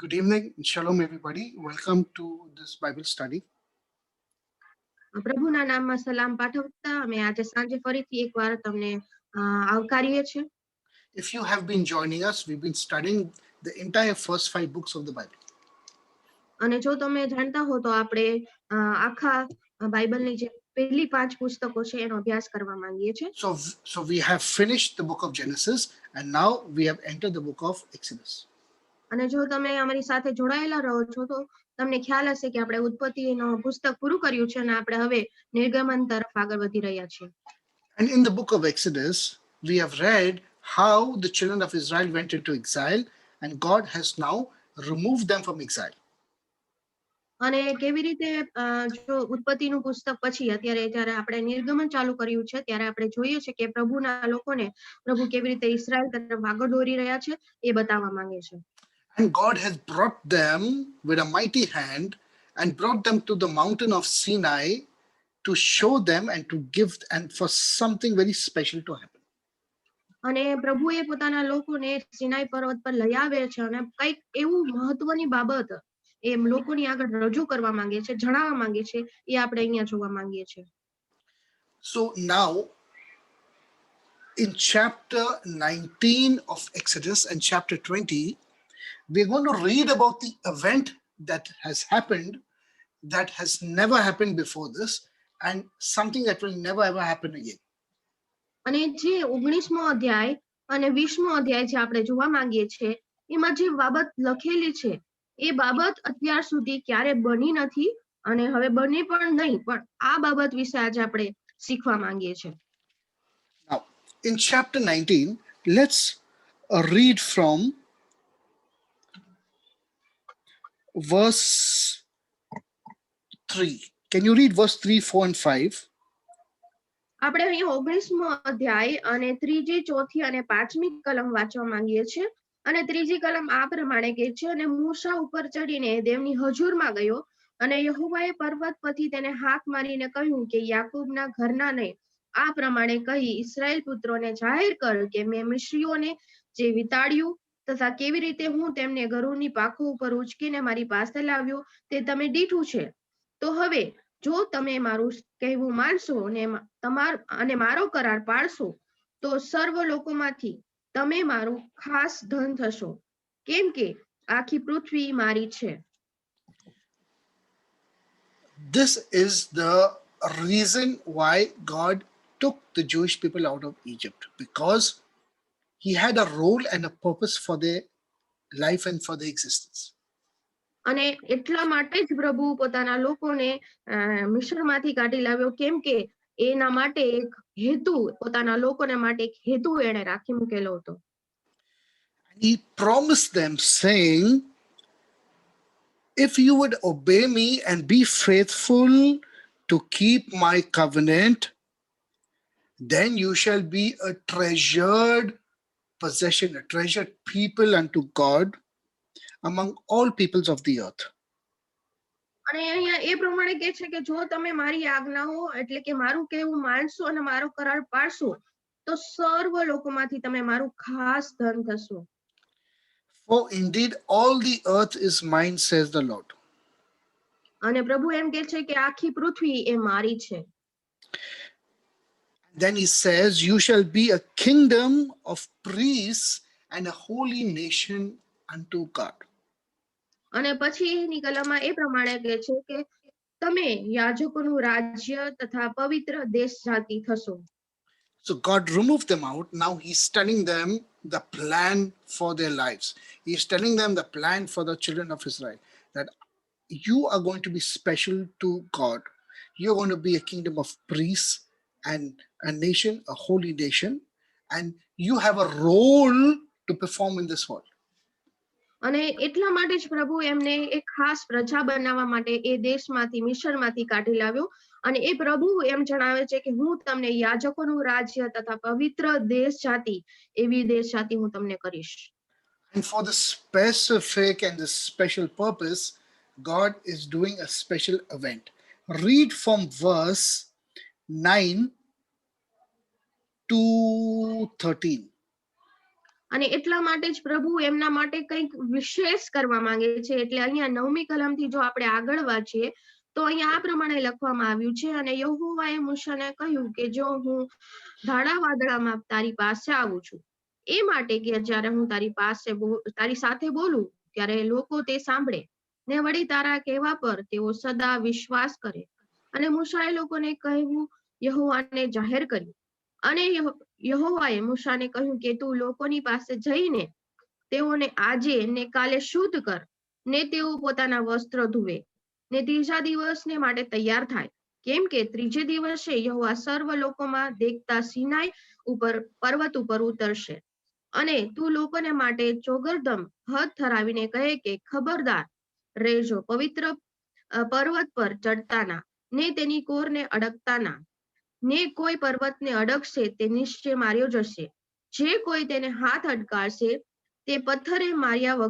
Good evening, Shalom, everybody. Welcome to this Bible study. પ્રભુના નામમાં સલામ પાઠવતા અમે આજે સાંજે ફરીથી એકવાર તમને આવકારીએ છીએ. If you have been joining us, we've been studying the entire first 5 books of the Bible. અને જો તમે જાણતા હો તો આપણે આખા બાઇબલની જે પહેલી 5 પુસ્તકો છે એનો અભ્યાસ કરવા માંગીએ છીએ. So we have finished the book of Genesis and now we have entered the book of Exodus. અને જો તમે અમારી સાથે જોડાયેલા રહો છો તો તમને ખ્યાલ હશે કે આપણે ઉત્પત્તિનો પુસ્તક પૂરું કર્યું છે અને આપણે હવે નિર્ગમન તરફ આગળ વધી રહ્યા છીએ. And in the book of Exodus, we have read how the children of Israel went into exile and God has now removed them from exile. અને કેવી રીતે જો ઉત્પત્તિનું પુસ્તક પછી અત્યારે જ્યારે આપણે નિર્ગમન ચાલુ કર્યું છે ત્યારે આપણે જોઈએ છે કે પ્રભુના લોકોને પ્રભુ કેવી રીતે ઇસ્રાયલ તરફ આગળ દોરી રહ્યા છે એ બતાવવા માંગે છે. And God has brought them with a mighty hand and brought them to the mountain of Sinai to show them and to give and for something very special to happen. અને પ્રભુએ પોતાના લોકોને સિનાઈ પર્વત પર લઈ આવે છે અને કંઈક એવું મહત્વની બાબત એ લોકોની આગળ રજૂ કરવા માંગે છે, જણાવવા માંગે છે, એ આપણે અહીંયા જોવા માંગીએ છીએ. So now in chapter 19 of Exodus and chapter 20, we're going to read about the event that has happened that has never happened before this and something that will never ever happen again. અને જે 19મો અધ્યાય અને 20મો અધ્યાય જે આપણે જોવા માંગીએ છીએ એમાં જે બાબત લખેલી છે એ બાબત અત્યાર સુધી ક્યારે બની નથી અને હવે બને પણ નહીં, પણ આ બાબત વિશે આજે આપણે શીખવા માંગીએ છીએ. Now in chapter 19, let's read from verse 3. Can you read verse 3, 4 and 5? આપણે અહીં 19મો અધ્યાય અને ત્રીજી, ચોથી અને પાંચમી કલમ વાંચવા માંગીએ છીએ. અને ત્રીજી કલમ આ પ્રમાણે કહે છે, અને મૂસા ઉપર ચડીને દેવની હજુરમાં ગયો અને યહોવાએ પર્વત પરથી તેને હાક મારીને કહ્યું કે યાકૂબના ઘરના નહીં, આ પ્રમાણે કહી ઇસ્રાયેલ પુત્રોને જાહેર કર કે મેં મિસ્રીઓને જે વિતાડ્યું તથા કેવી રીતે હું તેમને ગરુડની પાંખો ઉપર ઉચકીને મારી પાસે લાવ્યો તે તમે દીઠું છે. તો હવે જો તમે મારું કહેવું માનશો અને મારો કરાર પાળશો તો સર્વ લોકોમાંથી તમે મારું ખાસ ધન થશો, કેમ કે આખી પૃથ્વી મારી છે. This is the reason why God took the Jewish people out of Egypt, because he had a role and a purpose for their life and for their existence. અને એટલા માટે જ પ્રભુ પોતાના લોકોને મિશ્રમાંથી કાઢી લાવ્યો, કેમ કે એના માટે એક હેતુ, પોતાના લોકોને માટે એક હેતુ એણે રાખી મૂકેલો હતો. He promised them saying, if you would obey me and be faithful to keep my covenant, then you shall be a treasured possession, a treasured people unto God among all peoples of the earth. અને અહીંયા એ પ્રમાણે કહે છે કે જો તમે મારી આજ્ઞાઓ એટલે કે મારું કહેવું માનશો અને મારો કરાર પાળશો તો સર્વ લોકોમાંથી તમે મારું ખાસ ધન થશો. For indeed all the earth is mine, says the Lord. અને પ્રભુ એમ કહે છે કે આખી પૃથ્વી એ મારી છે. Then he says, you shall be a kingdom of priests and a holy nation unto God. અને પછી એની કલમમાં એ પ્રમાણે કહે છે કે તમે યાજકોનું રાજ્ય તથા પવિત્ર દેશ જાતિ થશો. So God removed them out. Now he's telling them the plan for their lives. He's telling them the plan for the children of Israel, that you are going to be special to God. You're going to be a kingdom of priests and a nation, a holy nation, and you have a role to perform in this world. અને એટલા માટે જ પ્રભુ એમને એક ખાસ પ્રજા બનાવવા માટે એ દેશમાંથી, મિશ્રમાંથી કાઢી લાવ્યો. અને એ પ્રભુ એમ જણાવે છે કે હું તમને યાજકોનું રાજ્ય તથા પવિત્ર દેશ જાતિ, એવી દેશ જાતિ હું તમને કરીશ. And for the specific and the special purpose, God is doing a special event. Read from verse 9 to 13. અને એટલા માટે જ પ્રભુ એમના માટે કંઈક વિશેષ કરવા માંગે છે. એટલે અહીંયા 9મી કલમથી જો આપણે આગળ વાંચીએ તો અહીંયા આ પ્રમાણે લખવામાં આવ્યું છે, અને યહોવાએ મૂસાને કહ્યું કે જો હું ધાડા વાદળામાં તારી પાસે આવું છું, એ માટે કે જ્યારે હું તારી સાથે બોલું ત્યારે લોકો તે સાંભળે ને વળી તારા કહેવા પર તેઓ સદા વિશ્વાસ કરે. અને મૂસાએ લોકોને કહેવું યહોવાને જાહેર કર્યું. અને યહોવાએ મૂસાને કહ્યું કે તું લોકોની પાસે જઈને તેઓને આજે ને કાલે શુદ્ધ કર, ને તેઓ પોતાના વસ્ત્ર ધુવે ને ત્રીજા દિવસને માટે તૈયાર થાય, કેમ કે ત્રીજે દિવસે યહોવા સર્વ લોકોમાં દેખતા સિનાઈ ઉપર પર્વત ઉપર ઉતરશે. અને તું લોકોને માટે ચોગરદમ હદ ઠરાવીને કહે કે ખબરદાર રહેજો, પવિત્ર પર્વત પર ચડતા ના, ને તેની કોરને અડકતા ના, ને કોઈ પર્વતને અડકશે તે નિશ્ચય માર્યો જશે. જે કોઈ તેને હાથ અડકાશે તે પથ્થરે મરાયા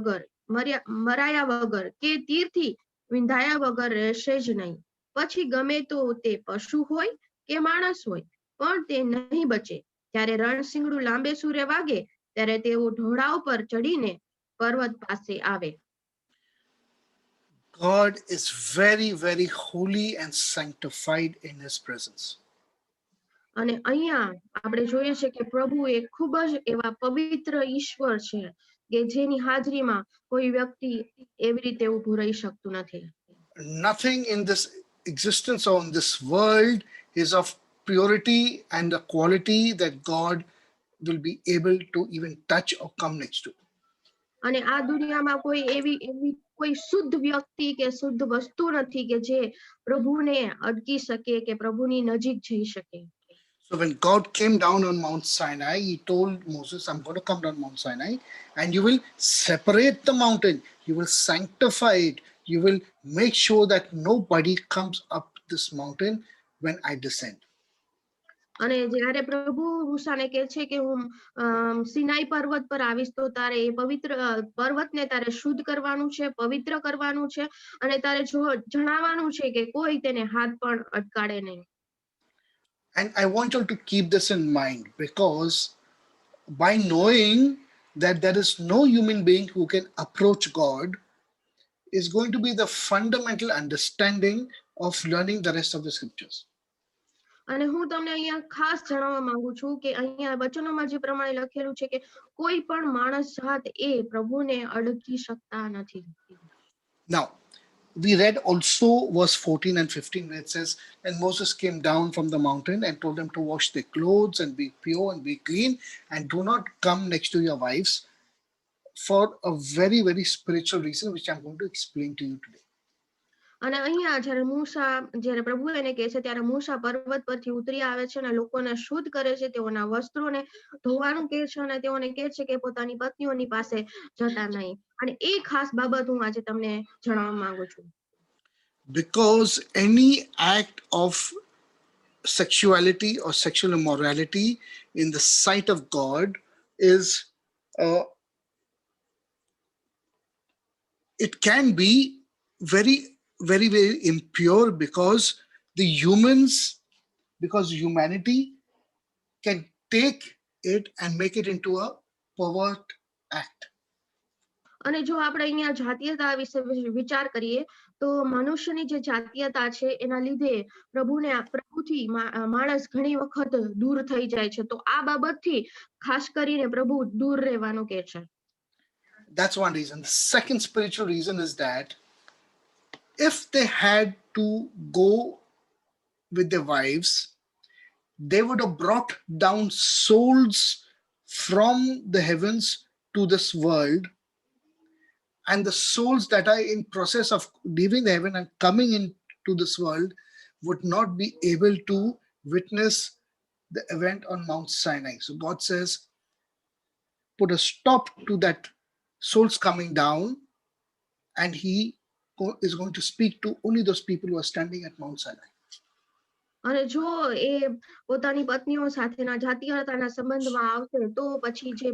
વગર કે તીરથી વિંધાયા વગર રહેશે જ નહીં. પછી ગમે તો તે પશુ હોય કે માણસ હોય, પણ તે નહીં બચે. ત્યારે રણશીંગડું લાંબે સૂરે વાગે ત્યારે તેઓ ઢોળા ઉપર ચડીને પર્વત પાસે આવે. God is very, very holy and sanctified in his presence. અને અહીંયા આપણે જોઈએ છે કે પ્રભુ એ ખૂબ જ એવા પવિત્ર ઈશ્વર છે કે જેની હાજરીમાં કોઈ વ્યક્તિ એવી રીતે ઊભું રહી શકતું નથી. Nothing in this existence or in this world is of purity and the quality that God will be able to even touch or come next to. અને આ દુનિયામાં કોઈ એવી કોઈ શુદ્ધ વ્યક્તિ કે શુદ્ધ વસ્તુ નથી કે જે પ્રભુને અડકી શકે કે પ્રભુની નજીક જઈ શકે. So when God came down on Mount Sinai, he told Moses, I'm going to come down Mount Sinai and you will separate the mountain. You will sanctify it. You will make sure that nobody comes up this mountain when I descend. અને જ્યારે પ્રભુ મૂસાને કહે છે કે હું સિનાઈ પર્વત પર આવીશ તો તારે એ પવિત્ર પર્વતને તારે શુદ્ધ કરવાનું છે, પવિત્ર કરવાનું છે, અને તારે જણાવવાનું છે કે કોઈ તેને હાથ પણ અટકાડે નહીં. And I want you to keep this in mind, because by knowing that there is no human being who can approach God is going to be the fundamental understanding of learning the rest of the scriptures. અને હું તમને અહીંયા ખાસ જણાવવા માંગુ છું કે અહીંયા વચનોમાં જે પ્રમાણે લખેલું છે કે કોઈ પણ માણસ જાત એ પ્રભુને અડકી શકતા નથી. Now, we read also verse 14 and 15 where it says, and Moses came down from the mountain and told them to wash their clothes and be pure and be clean and do not come next to your wives, for a very, very spiritual reason which I'm going to explain to you today. અને અહીંયા જ્યારે પ્રભુ એને કહે છે ત્યારે મૂસા પર્વત પરથી ઉતરી આવે છે અને લોકોને શુદ્ધ કરે છે, તેઓના વસ્ત્રોને ધોવાનું કહે છે અને તેઓને કહે છે કે પોતાની પત્નીઓની પાસે જતા નહીં. અને એ ખાસ બાબત હું આજે તમને જણાવવા માંગુ છું. Because any act of sexuality or sexual immorality in the sight of God is it can be very, very, very impure, because humanity can take it and make it into a pervert act. અને જો આપણે અહીંયા જાતીયતા વિશે વિચાર કરીએ તો મનુષ્યની જે જાતીયતા છે એના લીધે પ્રભુથી માણસ ઘણી વખત દૂર થઈ જાય છે. તો આ બાબતથી ખાસ કરીને પ્રભુ દૂર રહેવાનું કહે છે. That's one reason. The second spiritual reason is that if they had to go with their wives, they would have brought down souls from the heavens to this world, and the souls that are in process of leaving the heaven and coming into this world would not be able to witness the event on Mount Sinai. So God says, put a stop to that souls coming down, and he is going to speak to only those people who are standing at Mount Sinai. અને જો એ પોતાની પત્નીઓ સાથેના જાતીયતાના સંબંધમાં આવશે તો પછી જે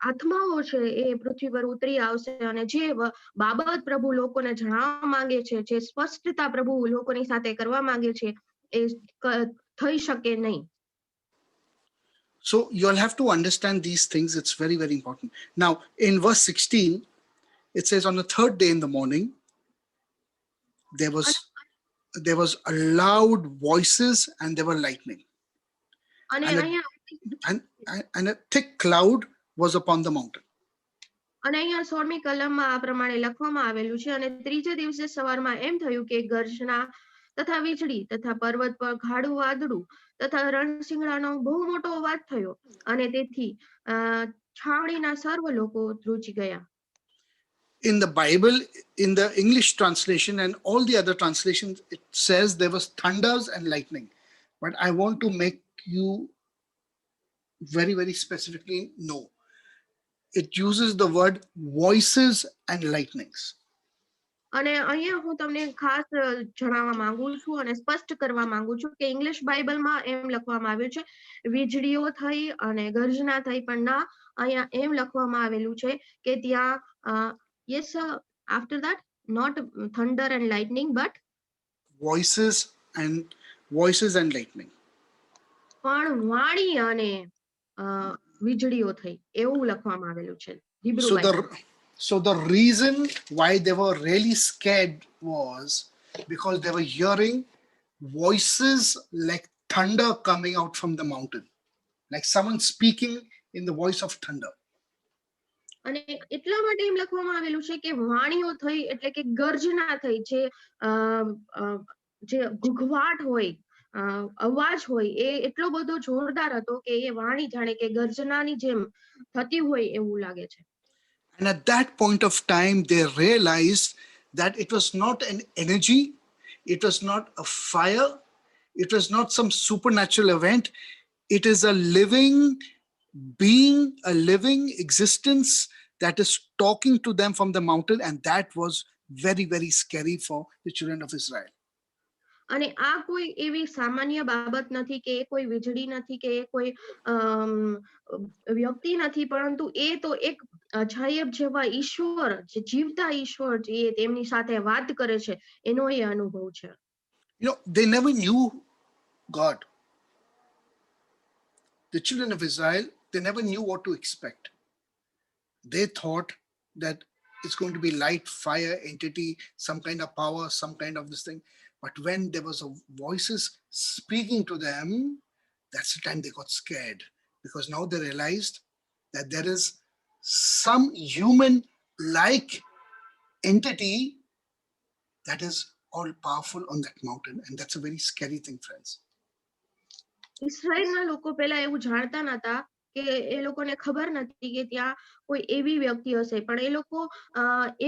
આત્માઓ છે એ પૃથ્વી પર ઉતરી આવશે અને જે બાબત પ્રભુ લોકોને જણાવવા માંગે છે, જે સ્પષ્ટતા પ્રભુ લોકોની સાથે કરવા માંગે છે, એ થઈ શકે નહીં. So you'll have to understand these things. It's very, very important. Now, in verse 16, it says, on the third day in the morning, there was a loud voices and there were lightning, અને and a અહીંયા and a thick cloud was upon the mountain. અને અહીંયા 16મી કલમમાં આ પ્રમાણે લખવામાં આવેલું છે અને ત્રીજે દિવસે સવારમાં એમ થયું કે ગર્જના તથા વીજળી તથા પર્વત પર ગાઢું વાદળું તથા રણશિંગડાનો બહુ મોટો અવાજ થયો અને તેથી છાવણીના સર્વ લોકો ધ્રુજી ગયા. In the Bible, in the English translation and all the other translations, it says there was thunders and lightning. But I want to make you very, very specifically know. It uses the word voices and lightnings. અને અહીંયા હું તમને ખાસ જણાવવા માંગુ છું અને સ્પષ્ટ કરવા માંગુ છું કે ઇંગ્લિશ બાઇબલમાં એમ લખવામાં આવ્યું છે વીજળીઓ થઈ અને ગર્જના થઈ, પણ ના, અહીંયા એમ લખવામાં આવેલું છે કે ત્યાં yes, after that, not thunder and lightning, but voices and lightning. પણ વાણી અને વીજળીઓ થઈ એવું લખવામાં આવેલું છે. So the reason why they were really scared was because they were hearing voices like thunder coming out from the mountain, like someone speaking in the voice of thunder. અને એટલા માટે એમ લખવામાં આવેલું છે કે વાણીઓ થઈ એટલે કે ગર્જના થઈ, જે ઘૂઘવાટ હોય, અવાજ હોય, એ એટલો બધો જોરદાર હતો કે એ વાણી જાણે કે ગર્જનાની જેમ થતી હોય એવું લાગે છે. And at that point of time, they realized that it was not an energy, it was not a fire, it was not some supernatural event. It is a living being, a living existence that is talking to them from the mountain, and that was very, very scary for the children of Israel. અને આ કોઈ એવી સામાન્ય બાબત નથી કે એ કોઈ વીજળી નથી કે એ કોઈ વ્યક્તિ નથી, પરંતુ એ તો એક અજાયબ જેવા ઈશ્વર, જે જીવતા ઈશ્વર, જે તેમની સાથે વાત કરે છે, એનો એ અનુભવ છે. You know, they never knew God. The children of Israel, they never knew what to expect. They thought that it's going to be light, fire, entity, some kind of power, some kind of this thing. But when there was voices speaking to them, that's the time they got scared, because now they realized that there is some human-like entity that is all powerful on that mountain, and that's a very scary thing, friends. ઇઝરાયલના લોકો પહેલા એવું જાણતા નતા કે એ લોકોને ખબર નથી કે ત્યાં કોઈ એવી વ્યક્તિ હશે, પણ એ લોકો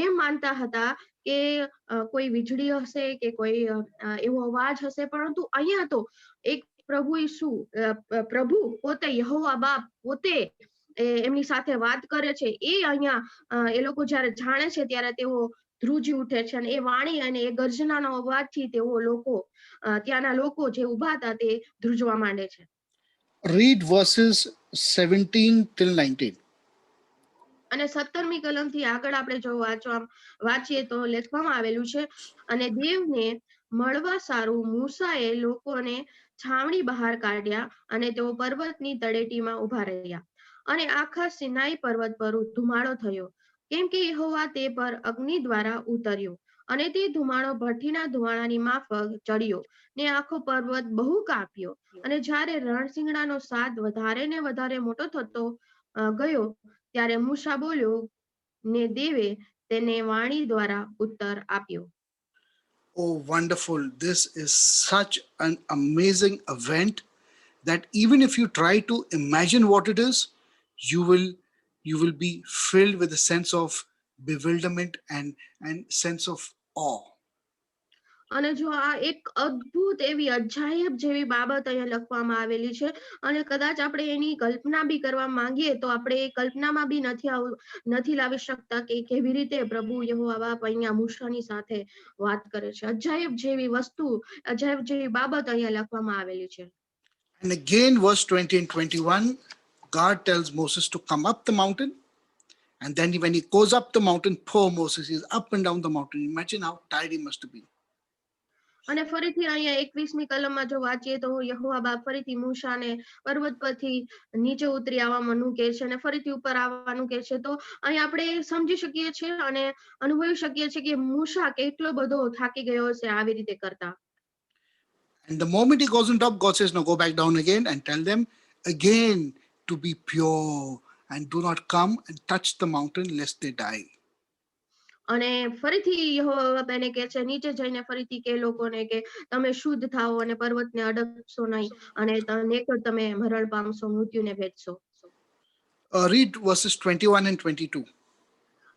એમ માનતા હતા કે કોઈ વીજળી હશે કે કોઈ એવો અવાજ હશે, પરંતુ અહીંયા તો એક પ્રભુ ઈસુ, પ્રભુ પોતે યહોવા બાપ પોતે એમની સાથે વાત કરે છે. એ અહીંયા એ લોકો જ્યારે જાણે છે ત્યારે તેઓ ધ્રુજી ઉઠે છે અને એ વાણી અને એ ગર્જનાનો અવાજથી તેઓ લોકો, ત્યાંના લોકો જે ઉભા હતા તે ધ્રુજવા માંડે છે. Read verses 17 till 19. અને 17મી કલમથી આગળ આપણે જો વાંચીએ તો લખવામાં આવેલું છે, અને દેવને મળવા સારું મૂસાએ લોકોને છાવણી બહાર કાઢ્યા અને તેઓ પર્વતની તળેટીમાં ઉભા રહ્યા અને આખા સિનાઈ પર્વત પર ધુમાડો થયો, કેમ કે યહોવા તે પર અગ્નિ દ્વારા ઉતર્યો અને તે ધુમાડો ભઠ્ઠીના ધુમાડાની માફક ચડ્યો ને આખો પર્વત બહુ કાપ્યો. અને જ્યારે રણશિંગડાનો સાદ વધારે ને વધારે મોટો થતો ગયો ત્યારે મૂસા બોલ્યો ને દેવે તેને વાણી દ્વારા ઉત્તર આપ્યો. Oh, wonderful. This is such an amazing event that even if you try to imagine what it is, you will be filled with a sense of bewilderment and sense of awe. અને જો આ એક અદ્ભુત એવી અજાયબ જેવી બાબત અહીંયા લખવામાં આવેલી છે, અને કદાચ આપણે એની કલ્પના બી કરવા માંગીએ તો આપણે એ કલ્પનામાં બી નથી લાવી શકતા કે કેવી રીતે પ્રભુ યહોવા બાપ અહીંયા મૂસાની સાથે વાત કરે છે. અજાયબ જેવી વસ્તુ, અજાયબ જેવી બાબત અહીંયા લખવામાં આવેલી છે. And again, verse 20 and 21, God tells Moses to come up the mountain. And then when he goes up the mountain, poor Moses is up and down the mountain. Imagine how tired he must have been. અને ફરીથી અહીંયા 21મી કલમમાં જો વાંચીએ તો યહોવા બાપ ફરીથી મૂસાને પર્વત પરથી નીચે ઉતરી આવવાનું કહે છે અને ફરીથી ઉપર આવવાનું કહે છે. તો અહીં આપણે સમજી શકીએ છીએ અને અનુભવી શકીએ છીએ કે મૂસા કેટલો બધો થાકી ગયો હશે આવી રીતે કરતા. And the moment he goes on top, God says, now go back down again and tell them again to be pure and do not come and touch the mountain lest they die. અને ફરીથી યહોવા બાપ એને કહે છે નીચે જઈને ફરીથી કે લોકોને કે તમે શુદ્ધ થાઓ અને પર્વતને અડકશો નહીં અને નહીંતર તમે મરણ પામશો, મૃત્યુને ભેટશો. Read verses 21 and 22.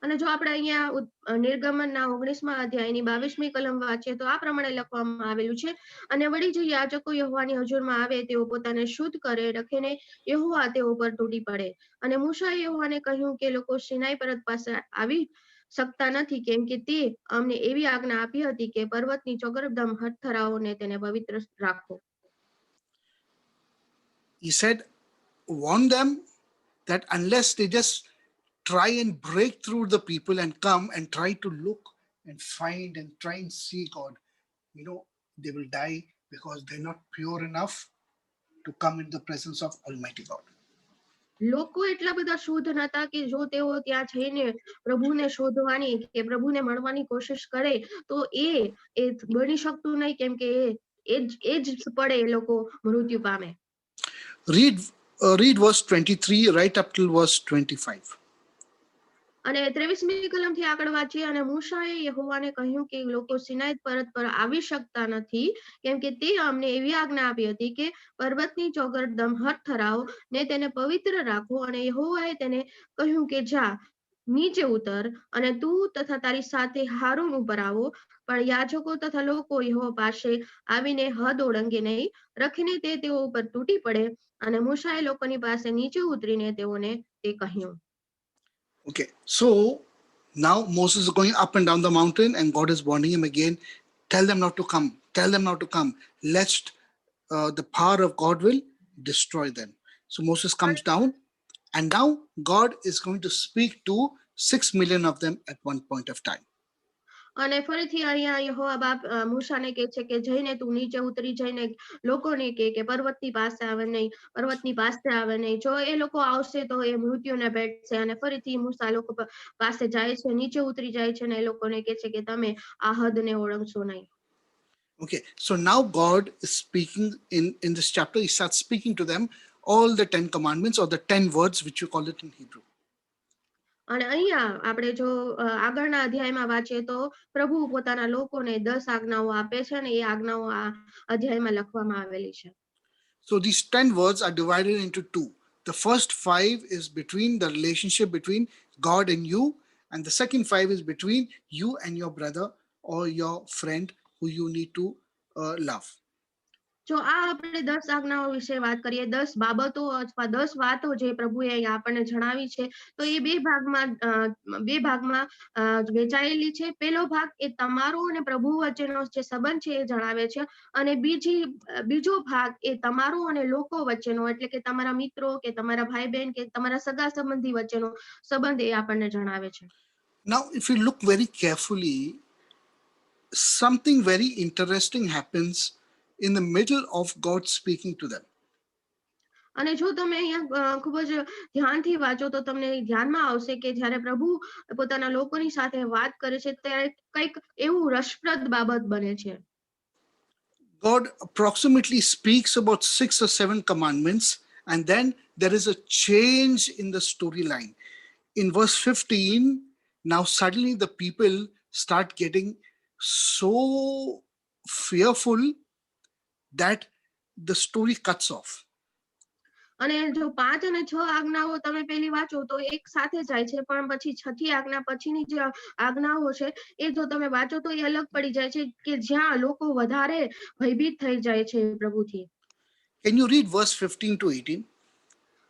અને જો આપણે અહીંયા નિર્ગમનના 19મા અધ્યાયની 22મી કલમ વાંચીએ તો આ પ્રમાણે લખવામાં આવેલું છે. અને વળી જે યાજકો યહોવાની હજુરમાં આવે તેઓ પોતાને શુદ્ધ કરે, રખીને યહોવા તેઓ પર તૂટી પડે. અને મૂસાએ યહોવાને કહ્યું કે લોકો સિનાઈ પર્વત પાસે આવી શકતા નથી કેમ કે તે અમને એવી આજ્ઞા આપી હતી કે પર્વતની ચોગરદમ હથરાઓ ને તેને પવિત્ર રાખો. He said, warn them that unless they just try and break through the people and come and try to look and find and try and see God, they will die because they're not pure enough to come in the presence of Almighty God. લોકો એટલા બધા શુદ્ધ નતા કે જો તેઓ ત્યાં જઈને પ્રભુને શોધવાની કે પ્રભુને મળવાની કોશિશ કરે તો એ બની શકતું નહીં કેમ કે એ જ પડે એ લોકો મૃત્યુ પામે. Read verse 23 right up till verse 25. અને 23મી કલમથી આગળ વાંચીએ. અને મૂસાએ યહોવાને કહ્યું કે લોકો સિનાઈ પર્વત પર આવી શકતા નથી કેમ કે તે અમને એવી આજ્ઞા આપી હતી કે પર્વતની ચોગરદમ હથરાઓ ને તેને પવિત્ર રાખો. અને યહોવાએ તેને કહ્યું કે જા નીચે ઉતર અને તું તથા તારી સાથે હારૂન ઉપર આવો, પણ યાજકો તથા લોકો યહોવા પાસે આવીને હદ ઓળંગે નહીં, રખીને તે તેઓ ઉપર તૂટી પડે. અને મૂસાએ લોકોની પાસે નીચે ઉતરીને તેઓને તે કહ્યું. Okay, so now Moses is going up and down the mountain and God is warning him again, tell them not to come, tell them not to come, lest the power of God will destroy them. So Moses comes down and now God is going to speak to 6 million of them at one point of time. અને ફરીથી અહીંયા યહોવા બાપ મૂસાને કહે છે કે જઈને તું નીચે ઉતરી જઈને લોકોને કે પર્વતની પાસે આવે નહીં, પર્વતની પાસે આવે નહીં. જો એ લોકો આવશે તો એ મૃત્યુને ભેટશે. અને ફરીથી મૂસા લોકો પાસે જાય છે, નીચે ઉતરી જાય છે અને એ લોકોને કહે છે કે તમે આ હદને ઓળંગશો નહીં. Okay, so now God is speaking in this chapter. He starts speaking to them all the 10 commandments or the 10 words which you call it in Hebrew. અને અહીંયા આપણે જો આગળના અધ્યાયમાં વાંચીએ તો પ્રભુ પોતાના લોકોને 10 આજ્ઞાઓ આપે છે અને એ આજ્ઞાઓ આ અધ્યાયમાં લખવામાં આવેલી છે. So these 10 words are divided into two. The first 5 is between the relationship between God and you, and the second 5 is between you and your brother or your friend who you need to love. જો આ આપણે 10 આજ્ઞાઓ વિશે વાત કરીએ, 10 બાબતો અથવા 10 વાતો જે પ્રભુએ અહીંયા આપણને જણાવી છે તો એ બે ભાગમાં વહેંચાયેલી છે. પહેલો ભાગ એ તમારો અને પ્રભુ વચ્ચેનો જે સંબંધ છે એ જણાવે છે અને બીજો ભાગ એ તમારો અને લોકો વચ્ચેનો એટલે કે તમારા મિત્રો કે તમારા ભાઈ બહેન કે તમારા સગા સંબંધી વચ્ચેનો સંબંધ એ આપણને જણાવે છે. Now if you look very carefully, something very interesting happens in the middle of God speaking to them. અને જો તમે અહીંયા ખૂબ જ ધ્યાનથી વાંચો તો તમને ધ્યાનમાં આવશે કે જ્યારે પ્રભુ પોતાના લોકોની સાથે વાત કરે છે ત્યારે કંઈક એવું રસપ્રદ બાબત બને છે. God approximately speaks about 6 or 7 commandments, and then there is a change in the storyline. In verse 15, now suddenly the people start getting so fearful that the story cuts off. અને જો 5 અને 6 આજ્ઞાઓ તમે પહેલી વાંચો તો એક સાથે જાય છે, પણ પછી છઠ્ઠી આજ્ઞા પછીની જે આજ્ઞાઓ છે એ જો તમે વાંચો તો એ અલગ પડી જાય છે કે જ્યાં લોકો વધારે ભયભીત થઈ જાય છે પ્રભુથી. Can you read verse 15 to 18?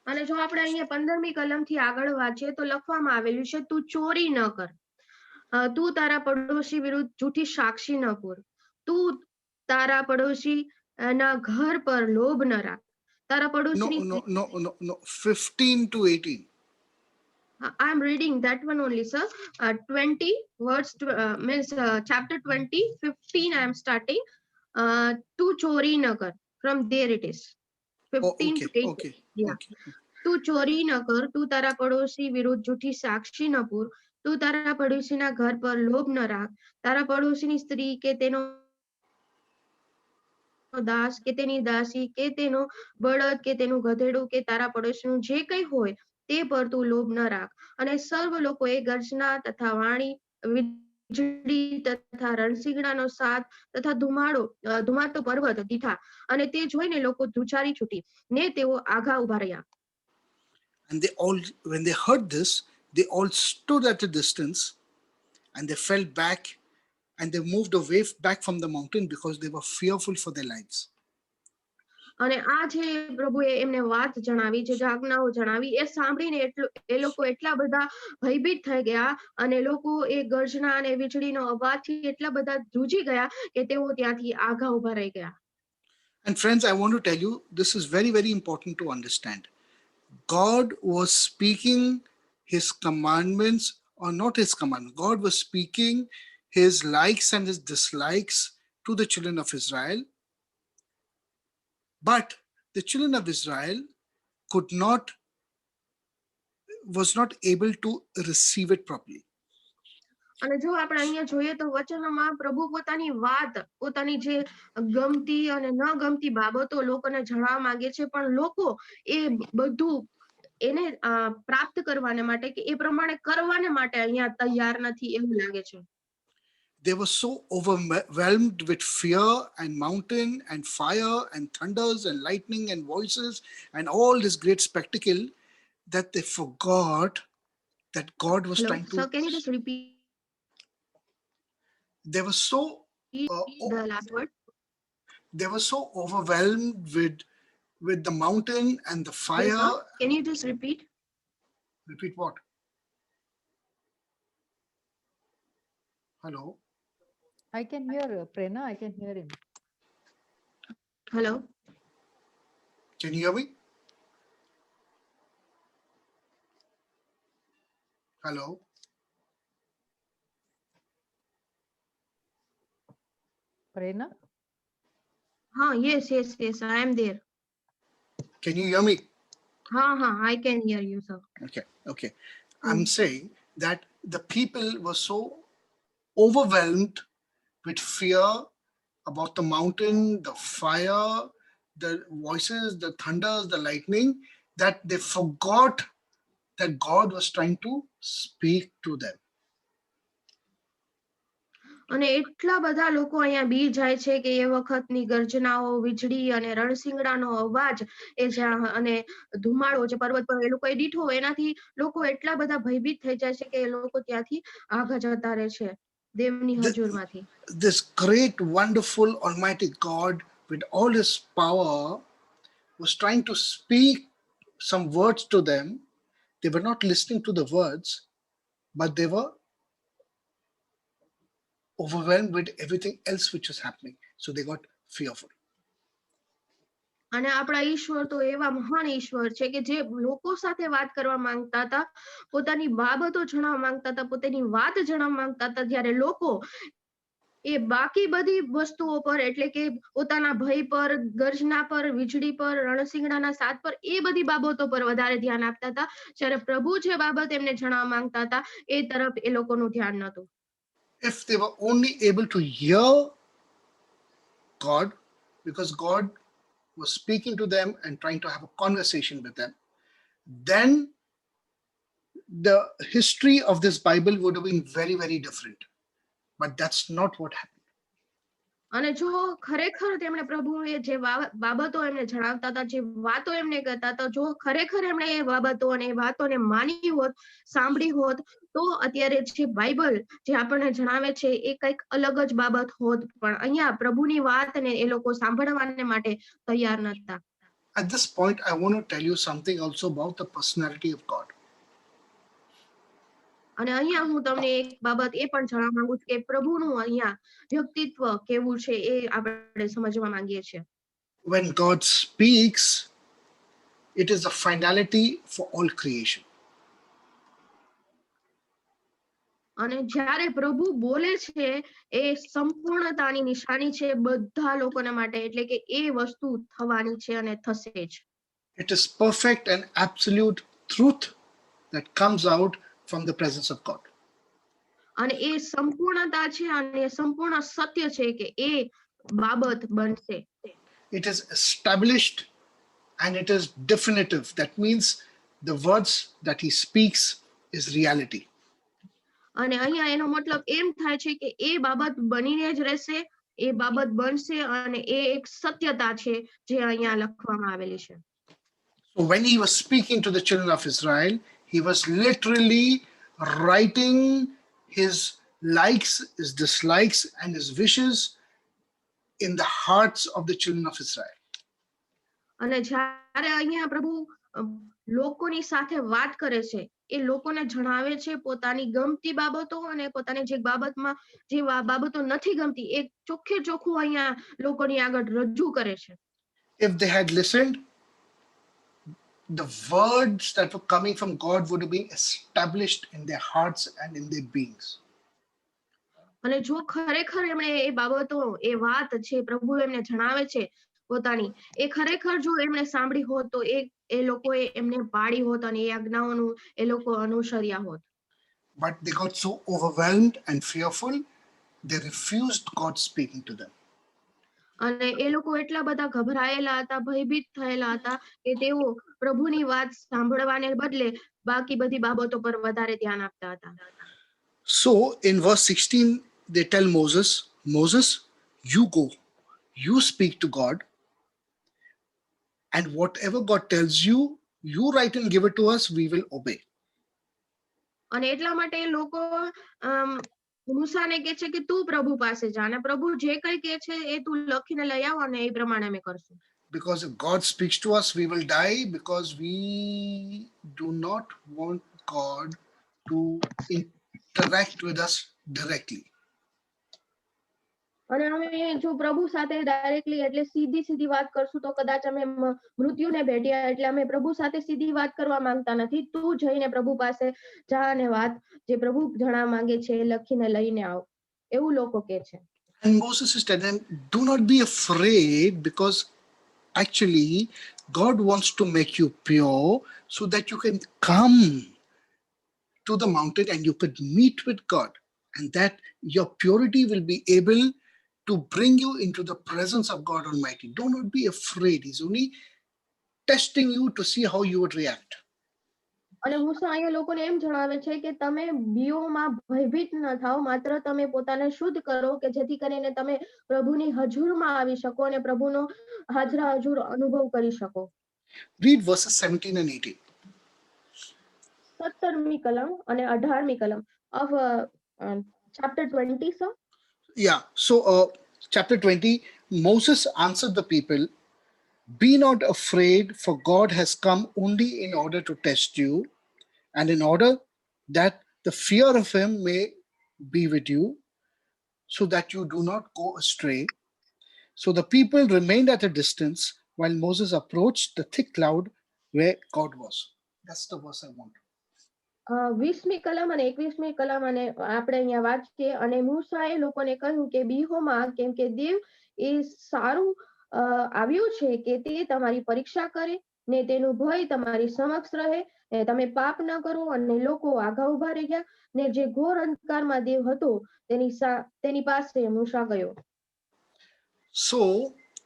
અને જો આપણે અહીંયા 15મી કલમથી આગળ વાંચીએ તો લખવામાં આવેલું છે તું ચોરી ન કર, તું તારા પડોશી વિરુદ્ધ જૂઠી સાક્ષી ન પૂર, તું તારા પડોશી ના ઘર પર લોભ ન રાખ, તારા પડોશી No, 15 to 18. I'm reading that one only, sir. 20 words means chapter 20, 15 I am starting. તું ચોરી ન કર. From there it is. Oh, 15 okay, to 18. okay, Yeah. okay. તું ચોરી ન કર, તું તારા પડોશી વિરુદ્ધ જૂઠી સાક્ષી ન પૂર, તું તારા પડોશીના ઘર પર લોભ ન રાખ, તારા પડોશીની સ્ત્રી કે તેનો દાસ કે તેની દાસી કે તેનો બળદ કે તેનું ગધેડું કે તારા પડોશીનું જે કંઈ હોય તે પર તું લોભ ન રાખ. અને સર્વ લોકોએ ગર્જના તથા વાણી, વીજળી તથા રણસીગડાનો સાથ તથા ધુમાડતો પર્વત દીઠા. અને તે જોઈને લોકો ધ્રુજારી છૂટી ને તેઓ આઘા ઉભા રહ્યા. And they all, when they heard this, they all stood at a distance and they fell back and they moved away back from the mountain because they were fearful for their lives. અને આ જે પ્રભુએ એમને વાત જણાવી, જે આજ્ઞાઓ જણાવી, એ સાંભળીને એ લોકો એટલા બધા ભયભીત થઈ ગયા અને લોકો એ ગર્જના અને વીજળીનો અવાજથી એટલા બધા ધ્રુજી ગયા કે તેઓ ત્યાંથી આઘા ઉભા રહી ગયા. And friends, I want to tell you, this is very, very important to understand. God was speaking his commandments, or not his commandments. God was speaking his likes and his dislikes to the children of Israel. But the children of Israel was not able to receive it properly. અને જો આપણે અહીંયા જોઈએ તો વચનમાં પ્રભુ પોતાની વાત, પોતાની જે ગમતી અને ન ગમતી બાબતો લોકોને જણાવવા માંગે છે, પણ લોકો એ બધું એને પ્રાપ્ત કરવાને માટે કે એ પ્રમાણે કરવાને માટે અહીંયા તૈયાર નથી એવું લાગે છે. They were so overwhelmed with fear and mountain and fire and thunders and lightning and voices and all this great spectacle that they forgot that God was Hello, trying to. sir, can you just repeat They were so the last word? they were so overwhelmed with the mountain and the Yes, fire. sir. Can you just repeat? Repeat what? Hello? I can hear Prerna, I can hear him. Hello. Can you hear me? Hello? Prerna? Yes, I am there. Can you hear me? I can hear you, sir. Okay. I'm saying that the people were so overwhelmed with fear about the mountain, the fire, the voices, the thunders, the lightning, that they forgot that God was trying to speak to them. અને એટલા બધા લોકો અહીંયા બી જાય છે કે એ વખતની ગર્જનાઓ, વીજળી અને રણશીંગડાનો અવાજ એ અને ધુમાડો જે પર્વત પર એ લોકો દીઠો એનાથી લોકો એટલા બધા ભયભીત થઈ જાય છે કે એ લોકો ત્યાંથી આઘા જતા રહે છે દેવની હજુરમાંથી. This great, wonderful, almighty God with all his power was trying to speak some words to them. They were not listening to the words, but they were overwhelmed with everything else which was happening. So they got fearful. અને આપણા ઈશ્વર તો એવા મહાન ઈશ્વર છે કે જે લોકો સાથે વાત કરવા માંગતા હતા, પોતાની બાબતો જણાવવા માંગતા હતા, પોતાની વાત જણાવવા માંગતા હતા, જ્યારે લોકો એ બાકી બધી વસ્તુઓ પર એટલે કે પોતાના ભય પર, ગર્જના પર, વીજળી પર, રણશીંગડાના સાથ પર એ બધી બાબતો પર વધારે ધ્યાન આપતા હતા, જ્યારે પ્રભુ જે બાબત એમને જણાવવા માંગતા હતા એ તરફ એ લોકોનું ધ્યાન નહોતું. If they were only able to hear God, because God was speaking to them and trying to have a conversation with them, then the history of this Bible would have been very, very different. But that's not what happened. અને જો ખરેખર તેમણે પ્રભુએ જે બાબતો એમને જણાવતા હતા, જે વાતો એમને કહેતા હતા, જો ખરેખર એમણે એ બાબતો અને એ વાતોને માની હોત, સાંભળી હોત, તો અત્યારે જે બાઇબલ જે આપણને જણાવે છે એ કંઈક અલગ જ બાબત હોત. પણ અહીંયા પ્રભુની વાતને એ લોકો સાંભળવાને માટે તૈયાર નહોતા. At this point, I want to tell you something also about the personality of God. અને અહીંયા હું તમને એક બાબત એ પણ જણાવવા માંગુ છું કે પ્રભુનું અહીંયા વ્યક્તિત્વ કેવું છે એ આપણે સમજવા માંગીએ છીએ. When God speaks, it is a finality for all creation. અને જ્યારે પ્રભુ બોલે છે એ સંપૂર્ણતાની નિશાની છે બધા લોકોના માટે, એટલે કે એ વસ્તુ થવાની છે અને થશે જ. It is perfect and absolute truth that comes out from the presence of God. અને એ સંપૂર્ણતા છે અને એ સંપૂર્ણ સત્ય છે કે એ બાબત બનશે. It is established and it is definitive. That means the words that he speaks is reality. અને અહીંયા એનો મતલબ એમ થાય છે કે એ બાબત બનીને જ રહેશે, એ બાબત બનશે અને એ એક સત્યતા છે જે અહીંયા લખવામાં આવેલી છે. So when he was speaking to the children of Israel, he was literally writing his likes, his dislikes, and his wishes in the hearts of the children of Israel. અને જ્યારે અહીંયા પ્રભુ લોકોની સાથે વાત કરે છે, એ લોકોને જણાવે છે પોતાની ગમતી બાબતો અને પોતાને જે બાબતમાં જે બાબતો નથી ગમતી એ ચોખ્ખે ચોખ્ખું અહીંયા લોકોની આગળ રજૂ કરે છે. If they had listened, the words that were coming from God would have been established in their hearts and in their beings. અને જો ખરેખર એમણે એ બાબતો, એ વાત છે પ્રભુ એમને જણાવે છે પોતાની, એ ખરેખર જો એમણે સાંભળી હોત તો એ લોકોએ એમને પાડી હોત અને એ આજ્ઞાઓનું એ લોકો અનુસર્યા હોત. But they got so overwhelmed and fearful, they refused God speaking to them. અને એ લોકો એટલા બધા ગભરાયેલા હતા, ભયભીત થયેલા હતા કે તેઓ પ્રભુની વાત સાંભળવાને બદલે બાકી બધી બાબતો પર વધારે ધ્યાન આપતા હતા. So in verse 16, they tell Moses, Moses, you go, you speak to God, and whatever God tells you, you write and give it to us, we will obey. અને એટલા માટે એ લોકો મૂસાને કહે છે કે તું પ્રભુ પાસે જા અને પ્રભુ જે કંઈ કહે છે એ તું લખીને લઈ આવ અને એ પ્રમાણે અમે કરશું. Because if God speaks to us, we will die, because we do not want God to interact with us directly. અને અમે જો પ્રભુ સાથે ડાયરેક્ટલી એટલે સીધી સીધી વાત કરશું તો કદાચ અમે મૃત્યુને ભેટ્યા, એટલે અમે પ્રભુ સાથે સીધી વાત કરવા માંગતા નથી. તું જઈને પ્રભુ પાસે જા અને વાત જે પ્રભુ જણાવવા માંગે છે એ લખીને લઈને આવ, એવું લોકો કહે છે. And Moses is telling them, do not be afraid, because actually God wants to make you pure so that you can come to the mountain and you could meet with God, and that your purity will be able to bring you into the presence of God Almighty. Do not be afraid. He's only testing you to see how you would react. અને મૂસા અહીંયા લોકોને એમ જણાવે છે કે તમે બીઓમાં ભયભીત ન થાઓ, માત્ર તમે પોતાને શુદ્ધ કરો કે જેથી કરીને તમે પ્રભુની હજુરમાં આવી શકો અને પ્રભુનો હાજરા હજુર અનુભવ કરી શકો. Read verses 17 and 18. 17મી કલમ અને 18મી કલમ of chapter 20, sir. Yeah, so chapter 20, Moses answered the people, be not afraid, for God has come only in order to test you, and in order that the fear of him may be with you, so that you do not go astray. So the people remained at a distance while Moses approached the thick cloud where God was. That's the verse I want. 20મી કલમ અને 21મી કલમ અને આપણે અહીંયા વાંચીએ. અને મૂસાએ લોકોને કહ્યું કે બીહોમાં, કેમ કે દેવ એ સારું આવ્યું છે કે તે તમારી પરીક્ષા કરે ને તેનું ભય તમારી સમક્ષ રહે ને તમે પાપ ન કરો. અને લોકો આગા ઉભા રહ્યા ને જે ઘોર અંધકારમાં દેવ હતો તેની પાસે મૂસા ગયો. So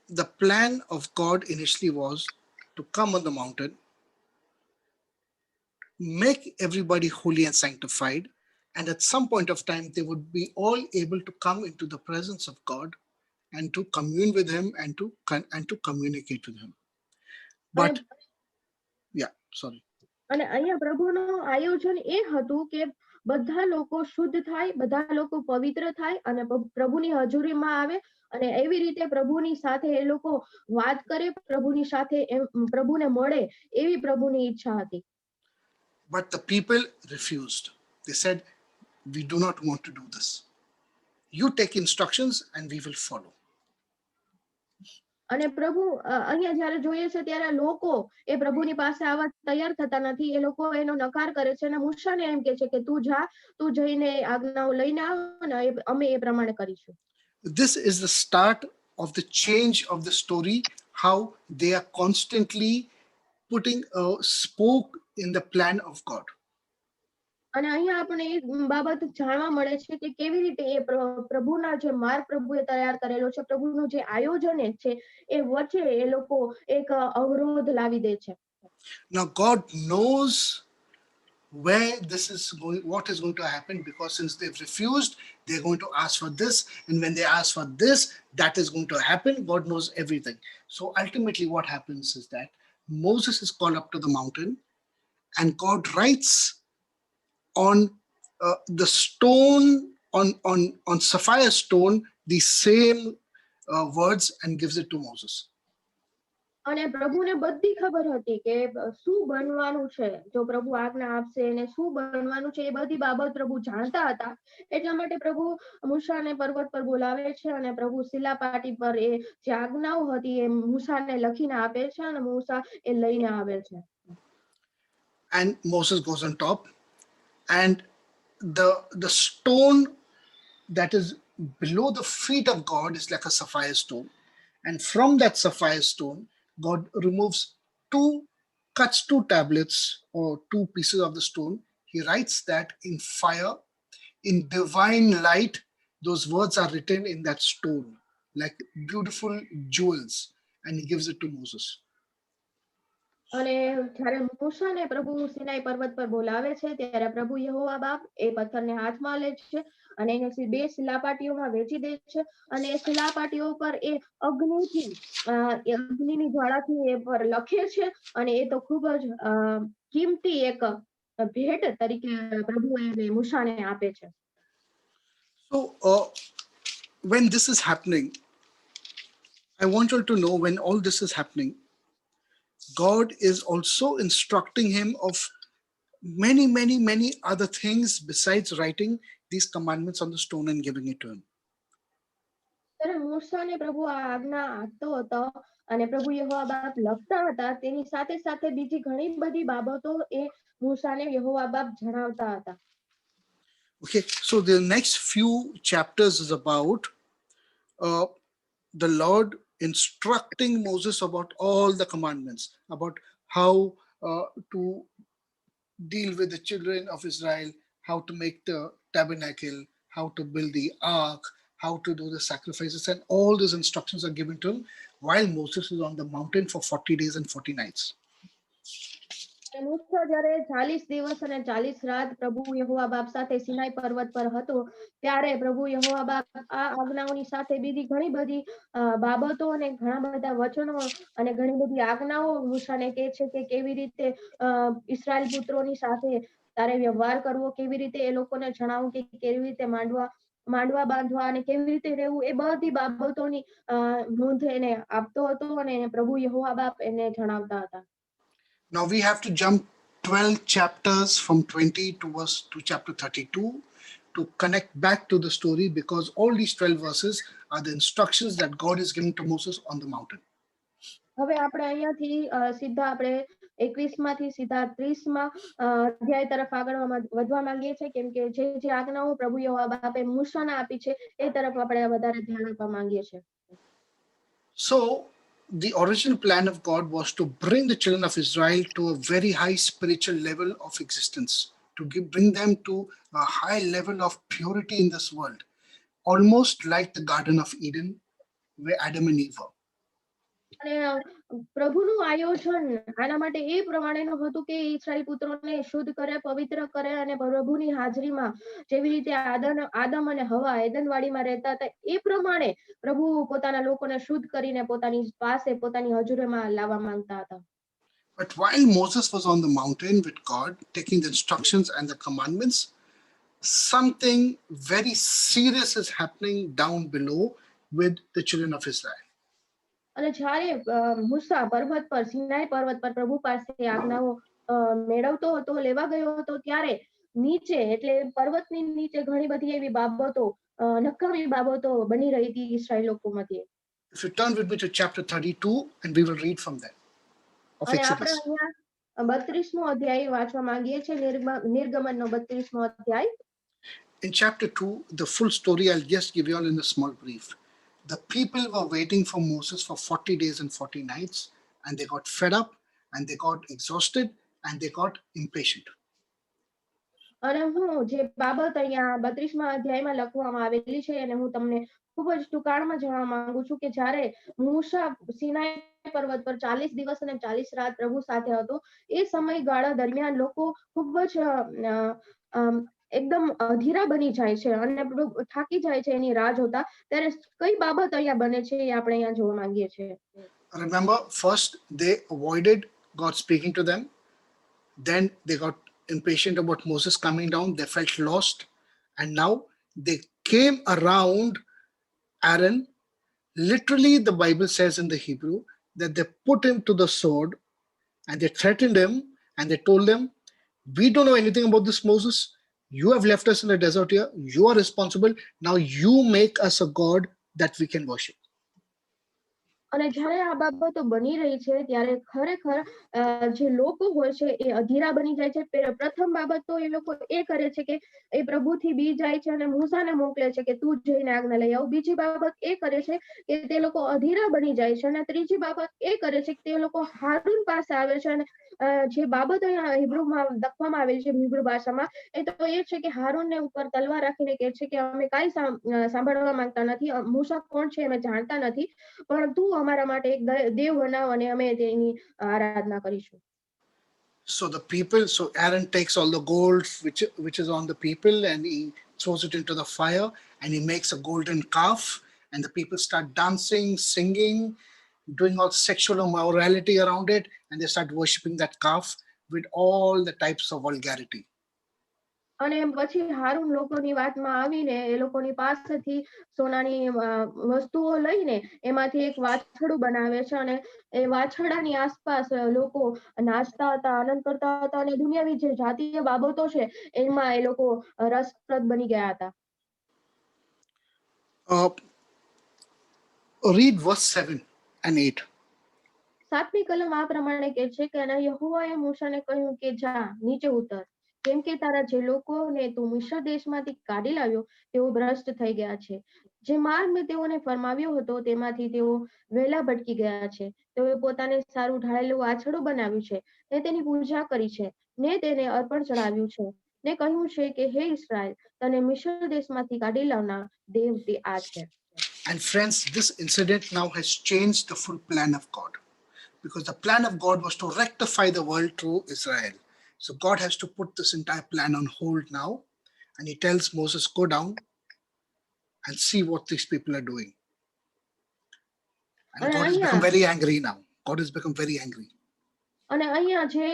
the plan of God initially was to come on the mountain, make everybody holy and sanctified, and at some point of time they would be all able to come into the presence of God and to commune with him and to communicate with him. But yeah, sorry. અને અહીંયા પ્રભુનું આયોજન એ હતું કે બધા લોકો શુદ્ધ થાય, બધા લોકો પવિત્ર થાય અને પ્રભુની હજુરીમાં આવે અને એવી રીતે પ્રભુની સાથે એ લોકો વાત કરે, પ્રભુની સાથે પ્રભુને મળે, એવી પ્રભુની ઈચ્છા હતી. But the people refused. They said, we do not want to do this. You take instructions and we will follow. અને પ્રભુ અહીંયા જ્યારે જોઈએ છે ત્યારે લોકો એ પ્રભુની પાસે આવવા તૈયાર થતા નથી. એ લોકો એનો નકાર કરે છે અને મૂસાને એમ કહે છે કે તું જા, તું જઈને આજ્ઞાઓ લઈને આવ અને અમે એ પ્રમાણે કરીશું. This is the start of the change of the story, how they are constantly putting a spoke in the plan of God. અને અહીંયા આપણે એ બાબત જાણવા મળે છે કે કેવી રીતે એ પ્રભુના જે માર્ગ પ્રભુએ તૈયાર કરેલો છે, પ્રભુનું જે આયોજન છે એ વચ્ચે એ લોકો એક અવરોધ લાવી દે છે. Now God knows where this is going, what is going to happen, because since they've refused, they're going to ask for this, and when they ask for this, that is going to happen. God knows everything. So ultimately what happens is that Moses is called up to the mountain, and God writes on the stone, on sapphire stone, the same words, and gives it to Moses. અને પ્રભુને બધી ખબર હતી કે શું બનવાનું છે. જો પ્રભુ આજ્ઞા આપશે અને શું બનવાનું છે એ બધી બાબત પ્રભુ જાણતા હતા. એટલા માટે પ્રભુ મૂસાને પર્વત પર બોલાવે છે અને પ્રભુ શિલાપાટી પર એ જે આજ્ઞાઓ હતી એ મૂસાને લખીને આપે છે અને મૂસા એ લઈને આવે છે. And Moses goes on top, and the stone that is below the feet of God is like a sapphire stone, and from that sapphire stone God removes cuts two tablets or two pieces of the stone. He writes that in fire, in divine light, those words are written in that stone like beautiful jewels, and he gives it to Moses. અને જ્યારે મૂસાને પ્રભુ સિનાઈ પર્વત પર બોલાવે છે ત્યારે પ્રભુ યહોવા બાપ એ પથ્થરને હાથમાં લે છે અને એને બે શિલાપાટીઓમાં વહેંચી દે છે અને એ શિલાપાટીઓ પર એ અગ્નિથી એ અગ્નિની જ્વાળાથી એ પર લખે છે અને એ તો ખૂબ જ કિંમતી એક ભેટ તરીકે પ્રભુ એને મૂસાને આપે છે. So when this is happening, I want you to know, when all this is happening, God is also instructing him of many other things besides writing these commandments on the stone and giving it to him. ત્યારે મૂસાને પ્રભુ આ આજ્ઞા આપતો હતો અને પ્રભુ યહોવા બાપ લખતા હતા. તેની સાથે સાથે બીજી ઘણી બધી બાબતો એ મૂસાને યહોવા બાપ જણાવતા હતા. Okay, so the next few chapters is about the Lord instructing Moses about all the commandments, about how to deal with the children of Israel, how to make the tabernacle, how to build the ark, how to do the sacrifices, and all those instructions are given to him while Moses is on the mountain for 40 days and 40 nights. મૂસા જ્યારે 40 દિવસ અને 40 રાત પ્રભુ યહોવા બાપ સાથે સિનાઈ પર્વત પર હતો ત્યારે પ્રભુ યહોવા બાપ આ આજ્ઞાઓની સાથે બીજી ઘણી બધી બાબતો અને ઘણા બધા વચનો અને ઘણી બધી આજ્ઞાઓ મૂસાને કહે છે કે કેવી રીતે ઇસ્રાયેલ પુત્રોની સાથે તારે વ્યવહાર કરવો, કેવી રીતે એ લોકોને જણાવવું કે કેવી રીતે માંડવા બાંધવા અને કેવી રીતે રહેવું, એ બધી બાબતોની નોંધ એને આપતો હતો અને પ્રભુ યહોવા બાપ એને જણાવતા હતા. Now we have to jump 12 chapters from 20 to chapter 32 to connect back to the story, because all these 12 verses are the instructions that God is giving to Moses on the mountain. હવે આપણે અહીંયાથી સીધા આપણે 21 માંથી સીધા 30 માં અધ્યાય તરફ આગળ વધવા માંગીએ છીએ, કેમ કે જે આજ્ઞાઓ પ્રભુ યહોવા બાપે મૂસાને આપી છે એ તરફ આપણે વધારે ધ્યાન આપવા માંગીએ છીએ. So the original plan of God was to bring the children of Israel to a very high spiritual level of existence, to bring them to a high level of purity in this world, almost like the Garden of Eden where Adam and Eve were. અને પ્રભુનું આયોજન આના માટે એ પ્રમાણેનું હતું કે ઇસ્રાયેલ પુત્રોને શુદ્ધ કરે, પવિત્ર કરે અને પ્રભુની હાજરીમાં જેવી રીતે આદમ અને હવા એદનવાડીમાં રહેતા હતા એ પ્રમાણે પ્રભુ પોતાના લોકોને શુદ્ધ કરીને પોતાની પાસે પોતાની હજુરીમાં લાવવા માંગતા હતા. But while Moses was on the mountain with God, taking the instructions and the commandments, something very serious is happening down below with the children of Israel. અને જ્યારે મૂસા પર્વત પર સિનાઈ પર્વત પર પ્રભુ પાસે આજ્ઞાઓ મેળવતો હતો, લેવા ગયો હતો, ત્યારે નીચે એટલે પર્વતની નીચે ઘણી બધી એવી બાબતો નકામી બાબતો બની રહી હતી ઇસ્રાયેલ લોકો મધ્યે. If you turn with me to chapter 32, and we will read from there of અને આપણે Exodus. અહીંયા 32મો અધ્યાય વાંચવા માંગીએ છીએ, નિર્ગમનનો 32મો અધ્યાય. In chapter 2, the full story I'll just give you all in a small brief. The people were waiting for Moses for 40 days and 40 nights, and they got fed up, and they got exhausted, and they got impatient. અને હું જે બાબત અહીંયા 32મા અધ્યાયમાં લખવામાં આવેલી છે અને હું તમને ખૂબ જ ટૂંકાણમાં જણાવવા માંગુ છું કે જ્યારે મૂસા સિનાઈ પર્વત પર 40 દિવસ અને 40 રાત પ્રભુ સાથે હતો, એ સમયગાળા દરમિયાન લોકો ખૂબ જ એકદમ અધીરા બની જાય છે અને થાકી જાય છે એની રાહ જોતા. ત્યારે કઈ બાબત અહીંયા બને છે એ આપણે અહીંયા જોવા માંગીએ છીએ. Remember, first they avoided God speaking to them. Then they got impatient about Moses coming down. They felt lost. And now they came around Aaron. Literally, the Bible says in the Hebrew that they put him to the sword and they threatened him and they told him, "We don't know anything about this Moses. You have left us in the desert here. You are responsible. Now you make us a God that we can worship." અને જ્યારે આ બાબતો બની રહી છે ત્યારે ખરેખર જે લોકો હોય છે એ અધીરા બની જાય છે. પ્રથમ બાબત તો એ લોકો એ કરે છે કે એ પ્રભુથી બી જાય છે અને મૂસાને મોકલે છે કે તું જઈને આજ્ઞા લઈ આવ. બીજી બાબત એ કરે છે કે તે લોકો અધીરા બની જાય છે અને ત્રીજી બાબત એ કરે છે કે તે લોકો હારૂન પાસે આવે છે. અને જે બાબત અહીંયા હિબ્રુમાં લખવામાં આવેલી છે હિબ્રુ ભાષામાં, એ તો એ છે કે હારૂનને ઉપર તલવાર રાખીને કહે છે કે અમે કાંઈ સાંભળવા માંગતા નથી, મૂસા કોણ છે અમે જાણતા નથી, પણ તું અમારા માટે એક દેવ બનાવ અને અમે તેની આરાધના કરીશું. So the people, so Aaron takes all the gold which is on the people and he throws it into the fire and he makes a golden calf, and the people start dancing, singing, doing all sexual immorality around it, and they start worshipping that calf with all the types of vulgarity. અને પછી હારૂન લોકોની વાતમાં આવીને એ લોકોની પાસેથી સોનાની વસ્તુઓ લઈને એમાંથી એક વાછરડું બનાવે છે અને એ વાછરડાની આસપાસ લોકો નાચતા હતા, આનંદ કરતા હતા અને દુનિયાવી જે જાતીય બાબતો છે એમાં એ લોકો રસપ્રદ બની ગયા હતા. Read verse 7 and 8. 7મી કલમ આ પ્રમાણે કહે છે કે યહોવાએ મૂસાને કહ્યું કે જા નીચે ઉતર, કેમ કે તારા જે લોકોને તું મિશ્ર દેશમાંથી કાઢી લાવ્યો તેઓ ભ્રષ્ટ થઈ ગયા છે. જે માર્ગ મેં તેઓને ફરમાવ્યો હતો તેમાંથી તેઓ વહેલા ભટકી ગયા છે. તેઓએ પોતાને સારું ઢાળેલું વાછરડું બનાવ્યું છે ને તેની પૂજા કરી છે ને તેને અર્પણ ચડાવ્યું છે ને કહ્યું છે કે હે ઇસ્રાએલ, તને મિશ્ર દેશમાંથી કાઢી લાવનાર દેવ તે આ છે. And friends, this incident now has changed the full plan of God, because the plan of God was to rectify the world through Israel. So God has to put this entire plan on hold now, and he tells Moses, go down and see what these people are doing. And God has become very angry now. God has become very angry. અને અહીંયા જે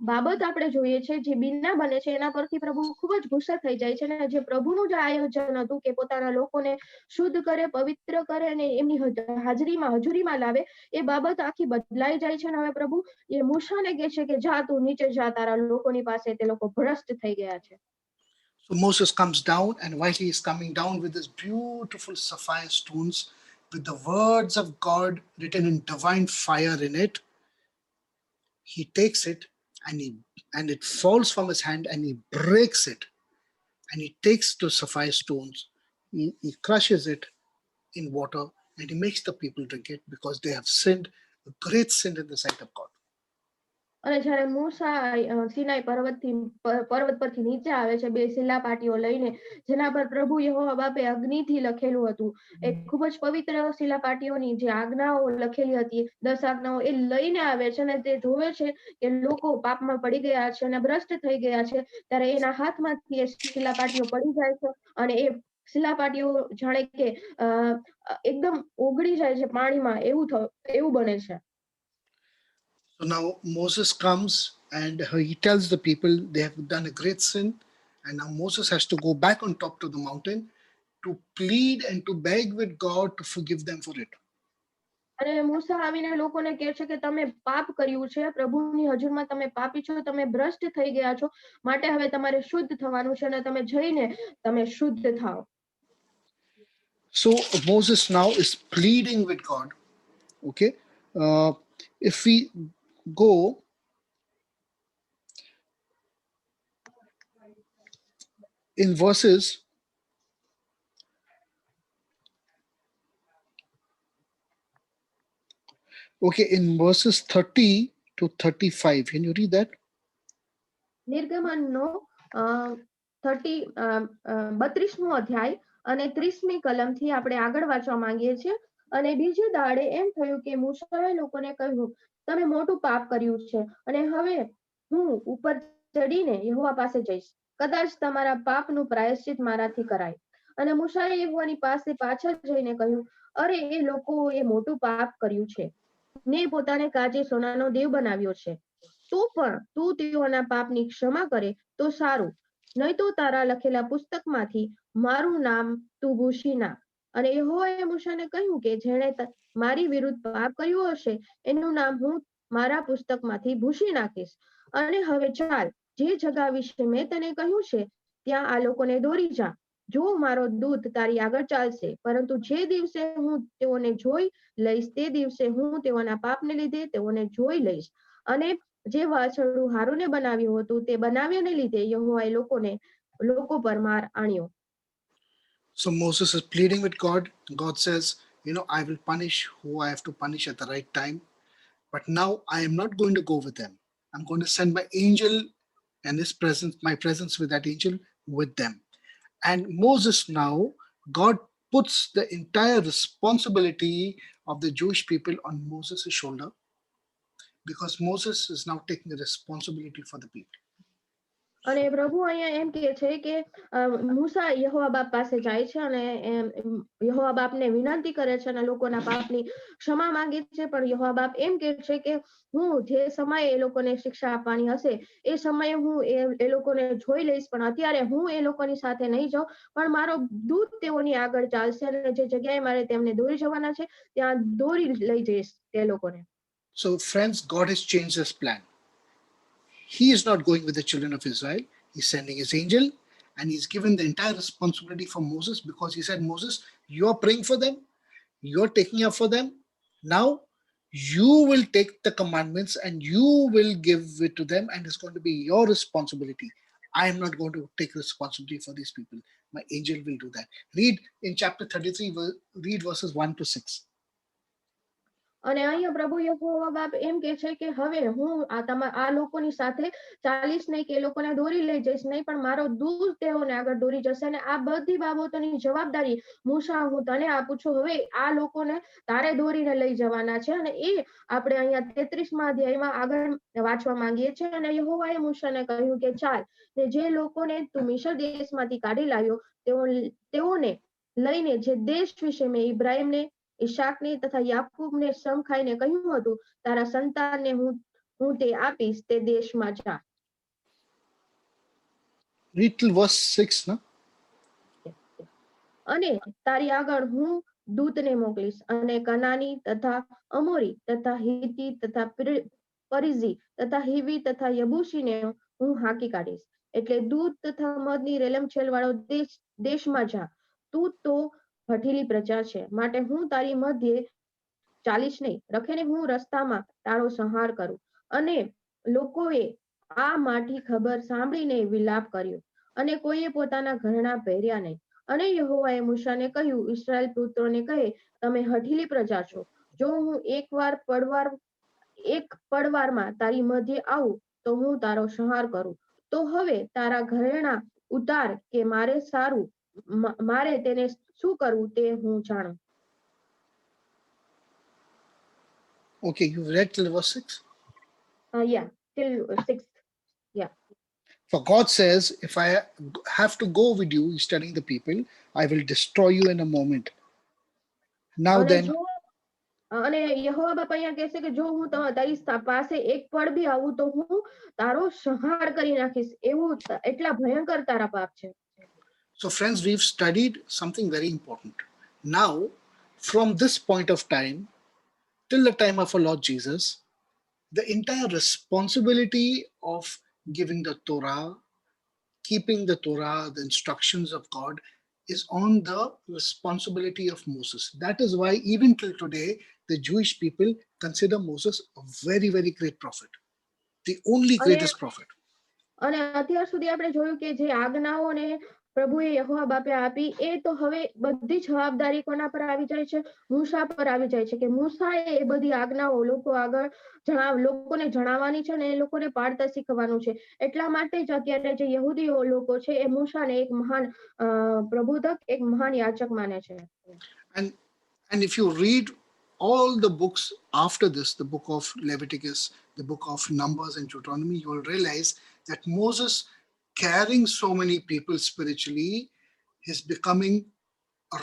બાબત આપણે જોઈએ છે જે બિના બને છે એના પરથી પ્રભુ ખૂબ જ ગુસ્સે થઈ જાય છે. અને જે પ્રભુનું જે આયોજન હતું કે પોતાના લોકોને શુદ્ધ કરે, પવિત્ર કરે અને એમની હજુરીમાં લાવે, એ બાબત આખી બદલાઈ જાય છે. અને હવે પ્રભુ એ મૂસાને કહે છે કે જા તું નીચે જા, તારા લોકોની પાસે તે લોકો ભ્રષ્ટ થઈ ગયા છે. So Moses comes down, and while he is coming down with his beautiful sapphire stones with the words of God written in divine fire in it, he takes it and it falls from his hand and he breaks it, and he takes the sapphire stones, he crushes it in water, and he makes the people drink it because they have sinned a great sin in the sight of God. અને જ્યારે મૂસા સિનાઈ પર્વત પરથી નીચે આવે છે બે શિલાપાટીઓ લઈને, જેના પર પ્રભુ યહોવા બાપે અગ્નિથી લખેલું હતું, એ ખૂબ જ પવિત્ર શિલાપાટીઓની જે આજ્ઞાઓ લખેલી હતી, 10 આજ્ઞાઓ, એ લઈને આવે છે અને તે જોવે છે કે લોકો પાપમાં પડી ગયા છે અને ભ્રષ્ટ થઈ ગયા છે. ત્યારે એના હાથમાંથી એ શિલાપાટીઓ પડી જાય છે અને એ શિલાપાટીઓ જાણે કે એકદમ ઓગળી જાય છે પાણીમાં, એવું બને છે. So now Moses comes and he tells the people they have done a great sin, and now Moses has to go back on top to the mountain to plead and to beg with God to forgive them for it. અને મૂસા આવીને લોકોને કહે છે કે તમે પાપ કર્યું છે, પ્રભુની હજુરમાં તમે પાપી છો, તમે ભ્રષ્ટ થઈ ગયા છો, માટે હવે તમારે શુદ્ધ થવાનું છે અને તમે જઈને તમે શુદ્ધ થાઓ. So Moses now is pleading with God. Okay, if we go in verses, okay, in verses 30 to 35, can you read that? નિર્ગમનનો 32મો અધ્યાય અને 30મી કલમથી આપણે આગળ વાંચવા માંગીએ છીએ. અને બીજે દાડે એમ થયું કે મૂસાએ લોકોને કહ્યું, તમે મોટું પાપ કર્યું છે અને હવે હું ઉપર ચડીને યહોવા પાસે જઈશ. કદાચ તમારા પાપનું પ્રાયશ્ચિત મારાથી કરાય. અને મૂસાએ યહોવાની પાસે પાછળ જઈને કહ્યું, અરે એ લોકોએ મોટું પાપ કર્યું છે ને પોતાને કાચે સોનાનો દેવ બનાવ્યો છે. તો પણ તું તેઓના પાપની ક્ષમા કરે તો સારું, નહીં તો તારા લખેલા પુસ્તકમાંથી મારું નામ તું ભૂસી નાખ. અને યહોવાએ મૂસાને કહ્યું કે જેણે મારી વિરુદ્ધ પાપ કર્યું હશે એનું નામ હું મારા પુસ્તકમાંથી ભૂસી નાખીશ. અને હવે ચાલ, જે જગા વિશે મેં તને કહ્યું છે ત્યાં આ લોકોને દોરી જા. જો મારો દૂત તારી આગળ ચાલશે, પરંતુ જે દિવસે હું તેઓને જોઈ લઈશ તે દિવસે હું તેઓના પાપને લીધે તેઓને જોઈ લઈશ. અને જે વાછરડું હારૂને બનાવ્યું હતું તે બનાવ્યાને લીધે યહોવાએ લોકો પર માર આણ્યો. So Moses is pleading with God. God says, I will punish who I have to punish at the right time. But now I am not going to go with them. I'm going to send my angel and his presence, my presence with that angel with them. And Moses now, God puts the entire responsibility of the Jewish people on Moses' shoulder, because Moses is now taking the responsibility for the people. અને પ્રભુ અહીંયા એમ કહે છે કે મૂસા યહોવા બાપ પાસે જાય છે અને યહોવા બાપને વિનંતી કરે છે અને લોકોના પાપની ક્ષમા માંગે છે. પણ યહોવા બાપ એમ કહે છે કે હું જે સમયે એ લોકોને શિક્ષા આપવાની હશે એ સમયે હું એ લોકોને જોઈ લઈશ, પણ અત્યારે હું એ લોકોની સાથે નહીં જાઉં, પણ મારો દૂત તેઓની આગળ ચાલશે અને જે જગ્યાએ મારે તેમને દોરી જવાના છે ત્યાં દોરી લઈ જઈશ તે લોકોને. So friends, God has changed his plan. He is not going with the children of Israel. He's sending his angel, and he's given the entire responsibility for Moses, because he said, Moses, you're praying for them, you're taking up for them. Now you will take the commandments and you will give it to them, and it's going to be your responsibility. I am not going to take responsibility for these people. My angel will do that. Read in chapter 33, read verses 1 to 6. અને અહીંયા પ્રભુ યહોવા બાપ એમ કે છે કે હવે હું આ લોકોની સાથે ચાલીશ નહીં, કે એ લોકોને દોરી લઈ જઈશ નહીં, પણ મારો દૂત તેઓને આગળ દોરી જશે. અને આ બધી બાબતોની જવાબદારી મૂસા હું તને આપું છું. હવે આ લોકોને તારે દોરીને લઈ જવાના છે. અને એ આપણે અહીંયા 33મા અધ્યાયમાં આગળ વાંચવા માંગીએ છીએ. અને યહોવાએ મૂસાને કહ્યું કે ચાલ, જે લોકોને તું મિસ્ર દેશમાંથી કાઢી લાવ્યો તેઓને લઈને જે દેશ વિશે મેં ઇબ્રાહીમને, ઈશાકને તથા યાકૂબને સમ ખાઈને કહ્યું હતું, તારા સંતાનને હું તે આપીશ, તે દેશમાં જા. Read till verse 6, no? અને તારી આગળ હું દૂતને મોકલીશ અને કનાની તથા અમોરી તથા હિતી તથા પરિઝી તથા હિવી તથા યબૂસીને હું હાંકી કાઢીશ. એટલે દૂત તથા મધની રેલમછેલ વાળો દેશમાં જા. તું તો હઠીલી પ્રજા છે, માટે હું તારી મધ્યે ચાલીશ નહીં. રખેને હું રસ્તામાં તારો સંહાર કરું. અને લોકોએ આ માઠી ખબર સાંભળીને વિલાપ કર્યો અને કોઈએ પોતાના ઘરેણાં પહેર્યા નહીં. અને યહોવાએ મૂસાને કહ્યું, ઇસ્રાયેલ પુત્રોને કહે, તમે હઠીલી પ્રજા છો. જો હું એક પડવારમાં તારી મધ્યે આવું તો હું તારો સંહાર કરું. તો હવે તારા ઘરેણાં ઉતાર, કે મારે તેને શું કરવું તે હું જાણું. Okay, you read till verse 6? Yeah, till 6. Yeah. For God says, if I have to go with you, he's telling the people, I will destroy you in a moment. Now then, અને યહોવા બાપ અહીંયા કહે છે કે જો હું તારી પાસે એક પળ બી આવું તો હું તારો સંહાર કરી નાખીશ. એવું એટલા ભયંકર તારા પાપ છે. So friends, we've studied something very important. Now, from this point of time till the time of our Lord Jesus, the entire responsibility of giving the Torah, keeping the Torah, the instructions of God, is on the responsibility of Moses. That is why even till today, the Jewish people consider Moses a very, very great prophet, the only અને greatest prophet. અને અત્યાર સુધી આપણે જોયું કે જે આજ્ઞાઓને પ્રભુએ યહોવા બાપે આપી એ તો હવે બધી જવાબદારી કોના પર આવી જાય છે? મૂસા પર આવી જાય છે કે મૂસાએ એ બધી આજ્ઞાઓ લોકોને જણાવવાની છે ને એ લોકોને પાડતા શીખવાનું છે. એટલા માટે જ અત્યારે જે યહૂદી લોકો છે એ મૂસાને એક મહાન પ્રબોધક, એક મહાન યાચક માને છે. And if you read all the books after this, the book of Leviticus, the book of Numbers and Deuteronomy, you will realize that Moses, carrying so many people spiritually, is becoming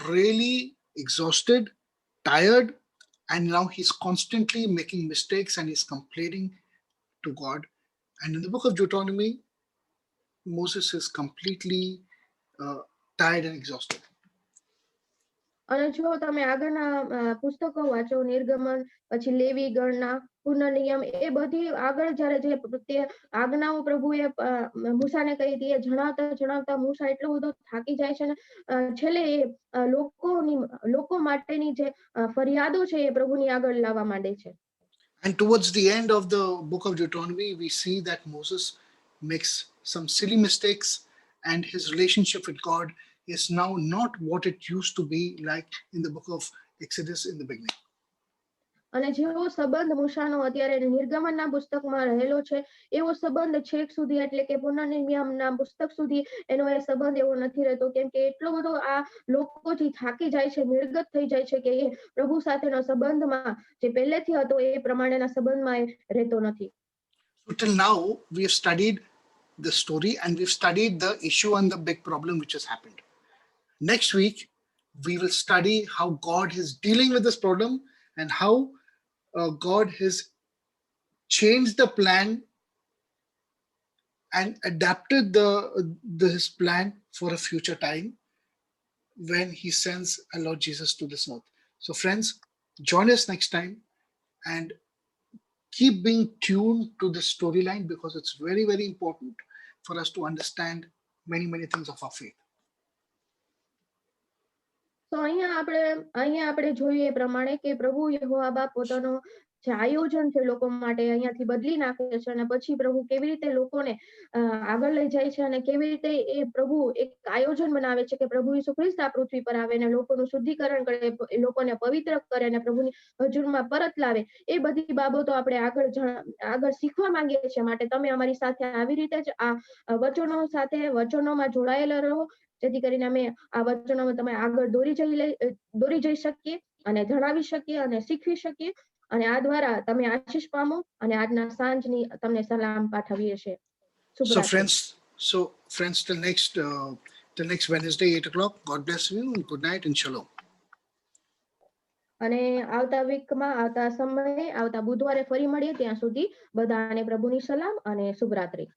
really exhausted, tired, and now he's constantly making mistakes and he's complaining to God. And in the book of Deuteronomy, Moses is completely tired and exhausted. અને જો તમે આગળના પુસ્તકો વાંચો, નિર્ગમન, પછી લેવી, ગણના, પુનર્નિયમ, એ બધી આગળ જ્યારે જે આજ્ઞાઓ પ્રભુએ મૂસાને કહી હતી એ જણાવતા જણાવતા મૂસા એટલો બધો થાકી જાય છે ને છેલ્લે એ લોકો માટેની જે ફરિયાદો છે એ પ્રભુની આગળ લાવવા માંડે છે. And towards the end of the book of Deuteronomy, we see that Moses makes some silly mistakes and his relationship with God is now not what it used to be like in the book of Exodus in the beginning. અને જેવો સંબંધ મૂસાનો અત્યારે નિર્ગમનના પુસ્તકમાં રહેલો છે એવો સંબંધ છેક સુધી એટલે કે પુનર્નિયમના પુસ્તક સુધી એનો એ સંબંધ એવો નથી રહેતો, કેમ કે એટલો બધો આ લોકોથી થાકી જાય છે, નિર્ગત થઈ જાય છે કે એ પ્રભુ સાથેનો સંબંધમાં જે પહેલેથી હતો એ પ્રમાણેના સંબંધમાં એ રહેતો નથી. So till now we have studied the story and we've studied the issue and the big problem which has happened. Next week we will study how God is dealing with this problem and how God has changed the plan and adapted his plan for a future time when he sends our Lord Jesus to this earth. So friends, join us next time and keep being tuned to the storyline because it's very, very important for us to understand many, many things of our faith. તો અહીંયા આપણે જોઈએ એ પ્રમાણે કે પ્રભુ યહોવા બાપ પોતાનો જે આયોજન છે લોકો માટે અહીંયાથી બદલી નાખે છે અને પછી પ્રભુ કેવી રીતે લોકોને આગળ લઈ જાય છે અને કેવી રીતે એ પ્રભુ એક આયોજન બનાવે છે કે પ્રભુ ઈસુ ખ્રિસ્ત આ પૃથ્વી પર આવે અને લોકોનું શુદ્ધિકરણ કરે, લોકોને પવિત્ર કરે અને પ્રભુની હજુરમાં પરત લાવે, એ બધી બાબતો આપણે આગળ શીખવા માંગીએ છીએ. માટે તમે અમારી સાથે આવી રીતે જ આ વચનોમાં જોડાયેલા રહો જેથી કરીને અમે આ વચનોમાં તમે આગળ દોરી જઈ શકીએ અને જણાવી શકીએ અને શીખવી શકીએ અને આ દ્વારા તમે આશીષ પામો અને આજના સાંજની તમને સલામ પાઠવીએ છીએ. So friends, till next Wednesday 8 o'clock, God bless you and good night and shalom. અને આવતા વીકમાં આવતા સમયે આવતા બુધવારે ફરી મળીએ ત્યાં સુધી બધાને પ્રભુની સલામ અને શુભરાત્રી.